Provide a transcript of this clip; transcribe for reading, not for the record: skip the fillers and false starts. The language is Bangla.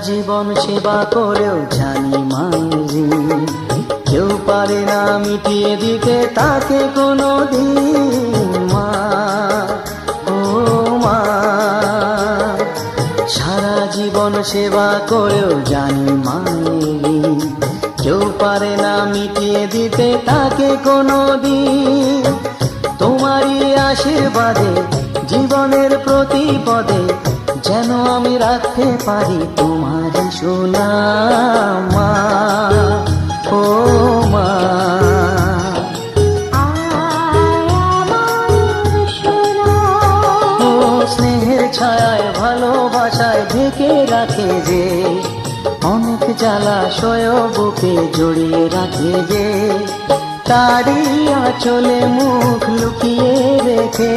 জীবন সেবা করেও জানি মায়ের ঋণ কেউ পারে না মিটিয়ে দিতে তাকে কোনো দিন মা, ও মা। সারা জীবন সেবা করেও জানি মায়ের ঋণ কেউ পারে না মিটিয়ে দিতে তাকে কোনো দিন। তোমারই আশীর্বাদে জীবনের প্রতি পদে যেন আমি রাখতে পারি তোমার সুনাম মা, ও মা। ও স্নেহের ছায়ায় ভালোবাসায় ঢেকে রাখে যে, অনেক জ্বালাশয় বুকে জড়িয়ে রাখে যে, তারই আঁচলে মুখ লুকিয়ে রেখে